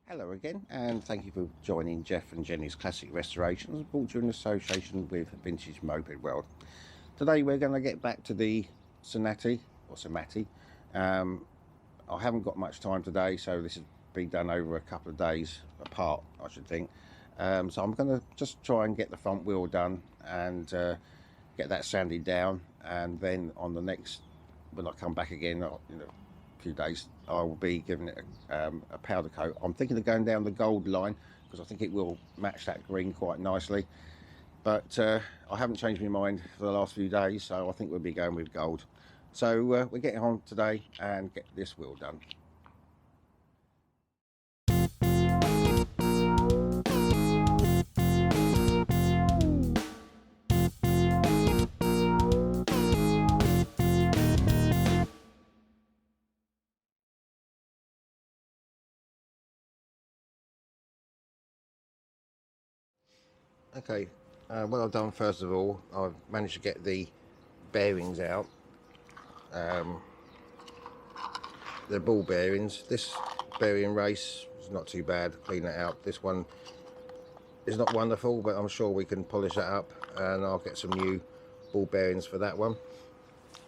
Hello again, and thank you for joining Jeff and Jenny's Classic Restorations, brought to you in association with Vintage Moped World. Today we're going to get back to the Cimatti. I haven't got much time today, so this has been done over a couple of days apart, I should think. So I'm going to just try and get the front wheel done and get that sanded down, and then on the next, when I come back again, few days, I will be giving it a powder coat. I'm thinking of going down the gold line because I think it will match that green quite nicely, but I haven't changed my mind for the last few days, so I think we'll be going with gold. So we're getting on today and get this wheel done. Okay, what I've done first of all, I've managed to get the bearings out. The ball bearings. This bearing race is not too bad, clean that out. This one is not wonderful, but I'm sure we can polish that up, and I'll get some new ball bearings for that one.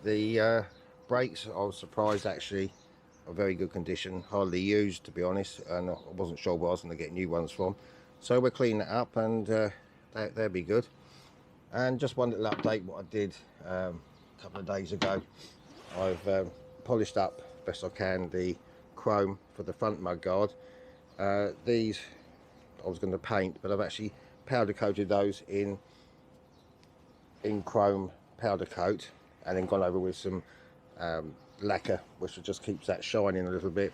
The brakes, I was surprised actually, are very good condition, hardly used to be honest, and I wasn't sure where I was going to get new ones from. So we'll clean that up, and they'll be good. And just one little update what I did a couple of days ago. I've polished up best I can the chrome for the front mudguard. These I was going to paint, but I've actually powder coated those in chrome powder coat, and then gone over with some lacquer, which just keeps that shining a little bit.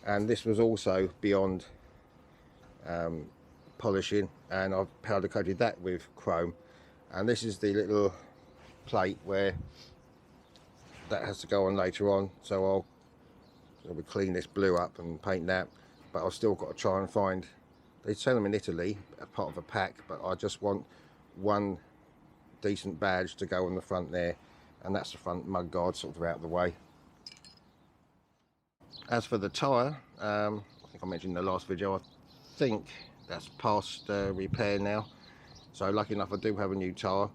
And this was also beyond polishing, and I've powder coated that with chrome. And this is the little plate where that has to go on later on, so I'll clean this blue up and paint that. But I've still got to try and find, they sell them in Italy as part of a pack, but I just want one decent badge to go on the front there, and that's the front mudguard sort of out of the way. As for the tyre, I think I mentioned in the last video, I think that's past repair now, so lucky enough I do have a new tyre.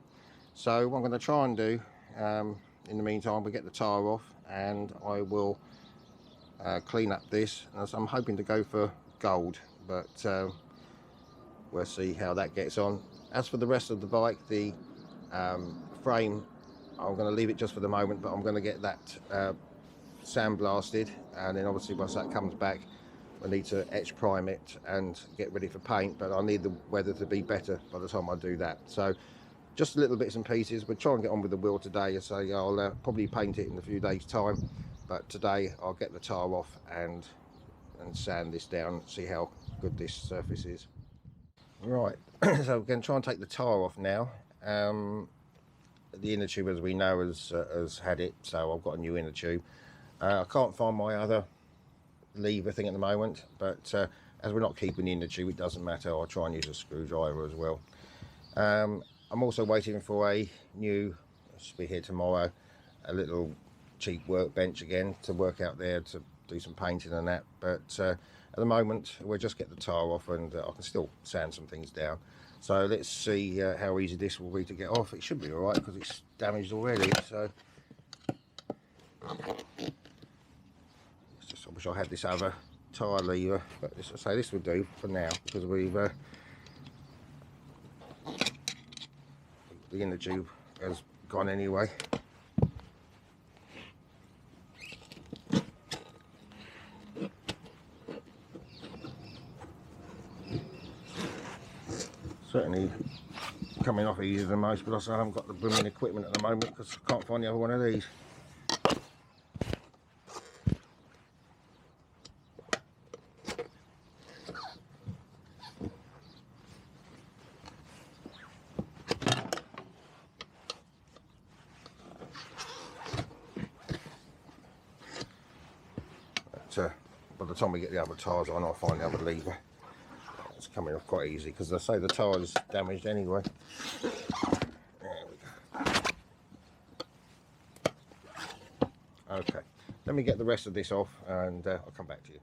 So what I'm going to try and do in the meantime, we get the tyre off, and I will clean up this. And so I'm hoping to go for gold, but we'll see how that gets on. As for the rest of the bike, the frame, I'm going to leave it just for the moment, but I'm going to get that sandblasted, and then obviously once that comes back I need to etch prime it and get ready for paint, but I need the weather to be better by the time I do that. So just little bits and pieces. We'll try and get on with the wheel today, so I'll probably paint it in a few days time, but today I'll get the tyre off and sand this down, see how good this surface is. Right, so we're going to try and take the tyre off now. The inner tube, as we know, has had it, so I've got a new inner tube. I can't find my other lever thing at the moment, but as we're not keeping the inner tube, it doesn't matter. I'll try and use a screwdriver as well. I'm also waiting for a new, it should be here tomorrow, a little Chic workbench again to work out there to do some painting and that. But at the moment we'll just get the tyre off, and I can still sand some things down. So let's see how easy this will be to get off. It should be alright because it's damaged already. So it's just, I wish I had this other tyre lever, but this will do for now because we've the inner tube has gone anyway. Certainly coming off easier than most, but also I haven't got the blooming equipment at the moment because I can't find the other one of these. By the time we get the other tyres on, I'll find the other lever. It's coming off quite easy because I say the tyre's damaged anyway. There we go. Okay, let me get the rest of this off, and I'll come back to you.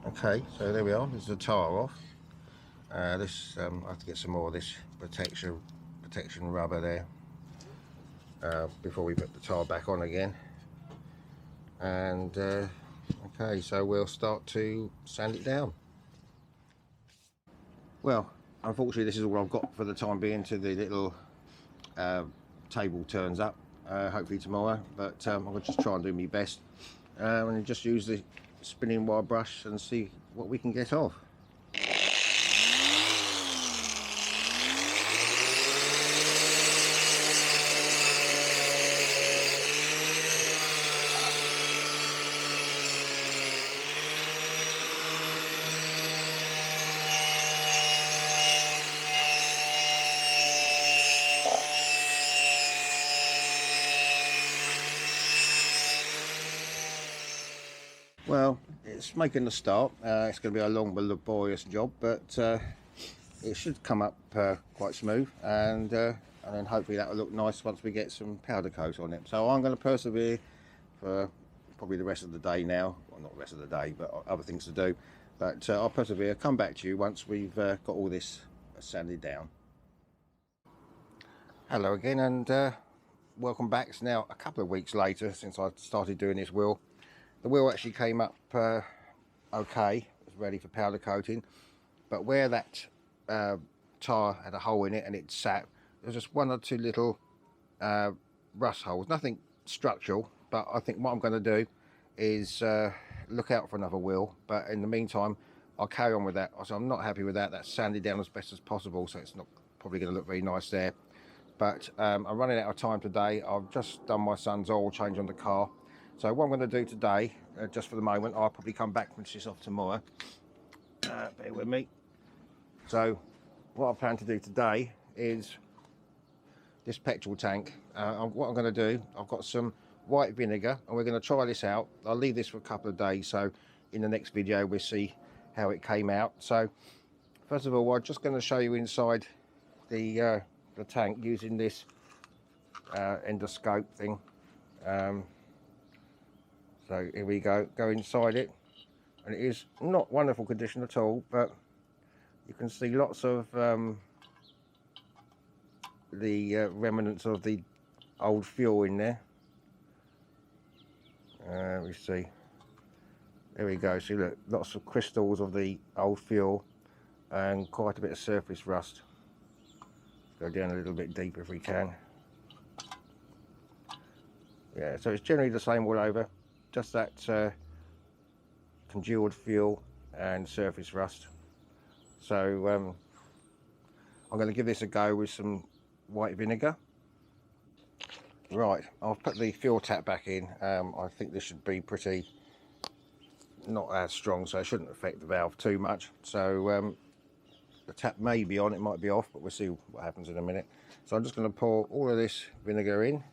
Okay, so there we are. There's the tyre off. This I have to get some more of this protection rubber there before we put the tyre back on again. And okay, so we'll start to sand it down. Well, unfortunately this is all I've got for the time being till the little table turns up, hopefully tomorrow, but I'm going to just try and do my best and just use the spinning wire brush and see what we can get off. Well, it's making the start. It's going to be a long but laborious job, but it should come up quite smooth, and then hopefully that will look nice once we get some powder coat on it. So I'm going to persevere for probably the rest of the day now. Well, not the rest of the day, but other things to do. But I'll persevere, come back to you once we've got all this sanded down. Hello again, and welcome back. It's now a couple of weeks later since I started doing this wheel. The wheel actually came up okay, it was ready for powder coating, but where that tyre had a hole in it and it sat, there was just one or two little rust holes, nothing structural, but I think what I'm going to do is look out for another wheel, but in the meantime I'll carry on with that. So I'm not happy with that. That's sanded down as best as possible, so it's not probably going to look very nice there, but I'm running out of time today. I've just done my son's oil change on the car. So what I'm going to do today, just for the moment, I'll probably come back and finish this off tomorrow. Bear with me. So what I plan to do today is this petrol tank. What I'm going to do, I've got some white vinegar and we're going to try this out. I'll leave this for a couple of days, so in the next video we'll see how it came out. So first of all, I'm just going to show you inside the tank using this endoscope thing. So here we go inside it, and it is not wonderful condition at all, but you can see lots of the remnants of the old fuel in there. We see, there we go, see, look, lots of crystals of the old fuel and quite a bit of surface rust. Let's go down a little bit deeper if we can. Yeah, so it's generally the same all over. Just that congealed fuel and surface rust. So I'm going to give this a go with some white vinegar. Right, I'll put the fuel tap back in. I think this should be pretty not as strong, so it shouldn't affect the valve too much. So the tap may be on, it might be off, but we'll see what happens in a minute. So I'm just going to pour all of this vinegar in.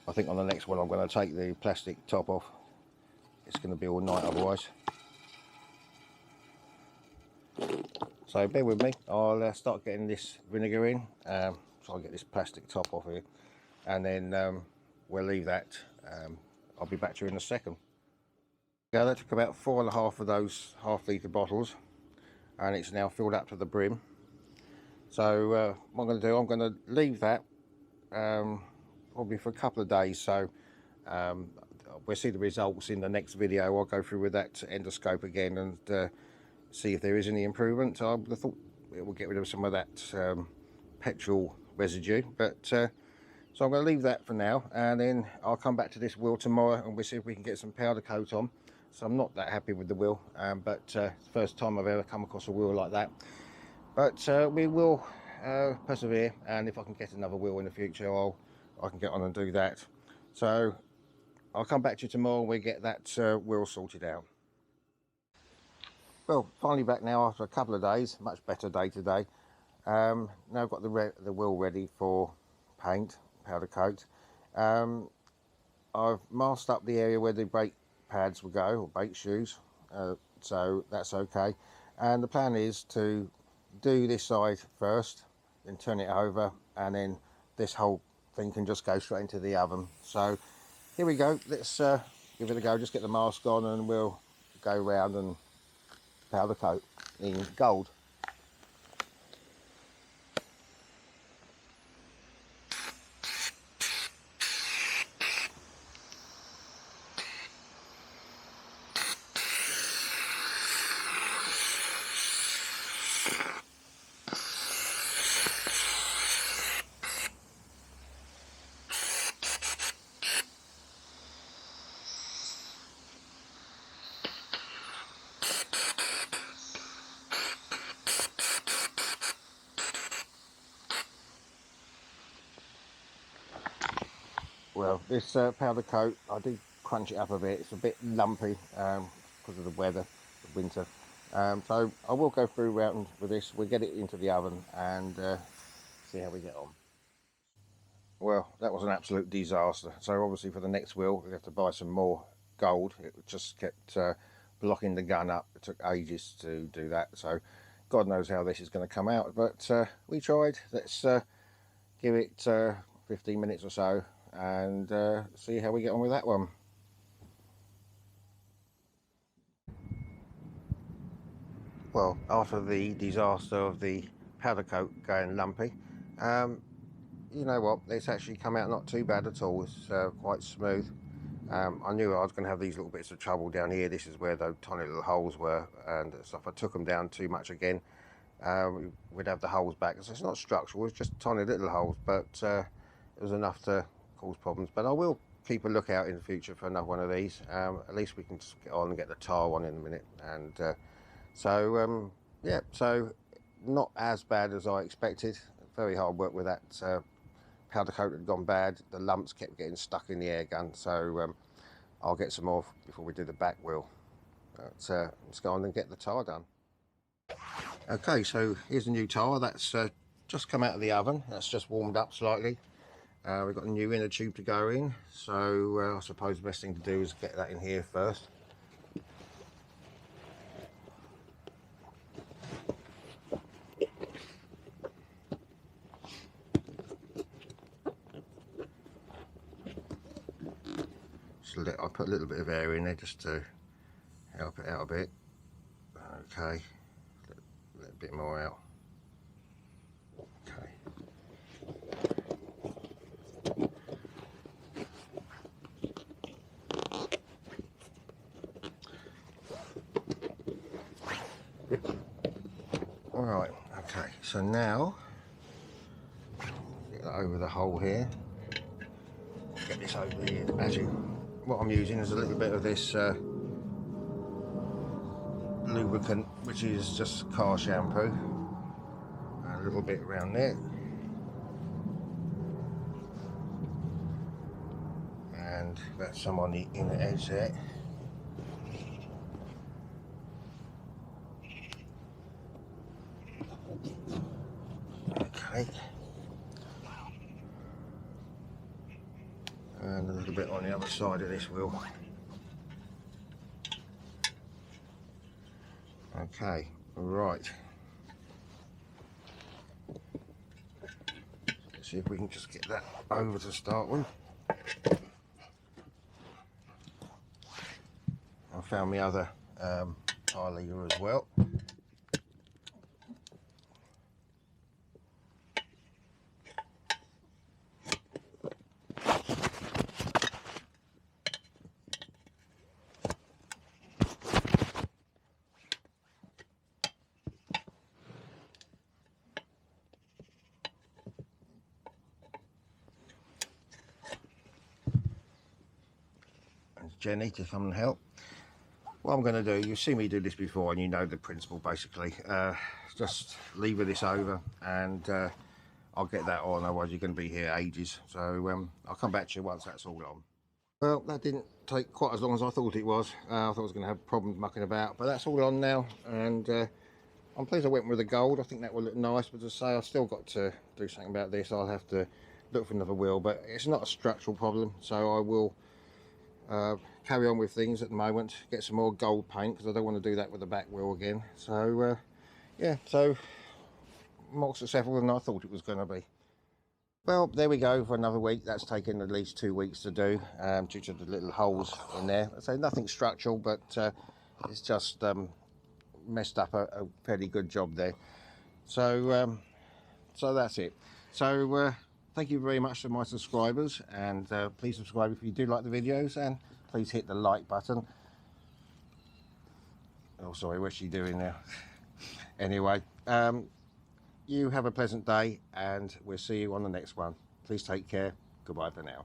I think on the next one I'm going to take the plastic top off. It's going to be all night otherwise. So bear with me, I'll start getting this vinegar in. So I'll get this plastic top off here, and then we'll leave that. I'll be back to you in a second. Yeah, that took about 4.5 of those half-litre bottles, and it's now filled up to the brim. So what I'm going to do, I'm going to leave that probably for a couple of days, so we'll see the results in the next video. I'll go through with that endoscope again and see if there is any improvement. I thought it will get rid of some of that petrol residue, but so I'm going to leave that for now, and then I'll come back to this wheel tomorrow and we'll see if we can get some powder coat on. So I'm not that happy with the wheel, but it's the first time I've ever come across a wheel like that, but we will persevere, and if I can get another wheel in the future, I can get on and do that. So I'll come back to you tomorrow and we'll get that wheel sorted out. Well, finally back now after a couple of days. Much better day today. Now I've got the wheel ready for paint, powder coat. I've masked up the area where the brake pads will go, or brake shoes, so that's okay. And the plan is to do this side first, then turn it over, and then this whole thing can just go straight into the oven. So here we go, let's give it a go. Just get the mask on and we'll go round and powder coat in gold. Well, this powder coat, I do crunch it up a bit. It's a bit lumpy because of the weather, the winter. So I will go through round with this. We'll get it into the oven and see how we get on. Well, that was an absolute disaster. So obviously for the next wheel, we have to buy some more gold. It just kept blocking the gun up. It took ages to do that. So God knows how this is going to come out. But we tried. Let's give it 15 minutes or so and see how we get on with that one. Well, after the disaster of the powder coat going lumpy, you know what, it's actually come out not too bad at all. It's quite smooth. I knew I was going to have these little bits of trouble down here. This is where those tiny little holes were and stuff. I took them down too much again, we'd have the holes back. So it's not structural, it's just tiny little holes, but it was enough to cause problems. But I will keep a lookout in the future for another one of these. At least we can just get on and get the tar one in a minute. And yeah, so not as bad as I expected. Very hard work with that. Powder coat had gone bad. The lumps kept getting stuck in the air gun. So I'll get some more before we do the back wheel. But let's go on and get the tar done. Okay, so here's the new tar. That's just come out of the oven. That's just warmed up slightly. We've got a new inner tube to go in, so I suppose the best thing to do is get that in here first. So I put a little bit of air in there just to help it out a bit. Okay, let a bit more out. Okay. Alright, okay, so now get that over the hole here. Get this over here. What I'm using is a little bit of this lubricant, which is just car shampoo, and a little bit around there, and that's some on the inner edge there. Okay, and a little bit on the other side of this wheel. Okay, right. Let's see if we can just get that over to start with. I found my other tire lever as well. Jenny to come and help. What I'm going to do, you've seen me do this before and you know the principle basically. Just lever this over and I'll get that on, otherwise you're going to be here ages. So I'll come back to you once that's all on. Well, that didn't take quite as long as I thought it was. I thought I was going to have problems mucking about, but that's all on now, and I'm pleased I went with the gold. I think that will look nice, but as I say, I've still got to do something about this. I'll have to look for another wheel, but it's not a structural problem, so I will carry on with things at the moment, get some more gold paint because I don't want to do that with the back wheel again. So yeah, so more successful than I thought it was going to be. Well, there we go for another week. That's taken at least 2 weeks to do, due to the little holes in there. So nothing structural, but it's just messed up a fairly good job there. So so that's it. So thank you very much to my subscribers, and please subscribe if you do like the videos, and please hit the like button. Oh, sorry, what's she doing now? Anyway, you have a pleasant day, and we'll see you on the next one. Please take care. Goodbye for now.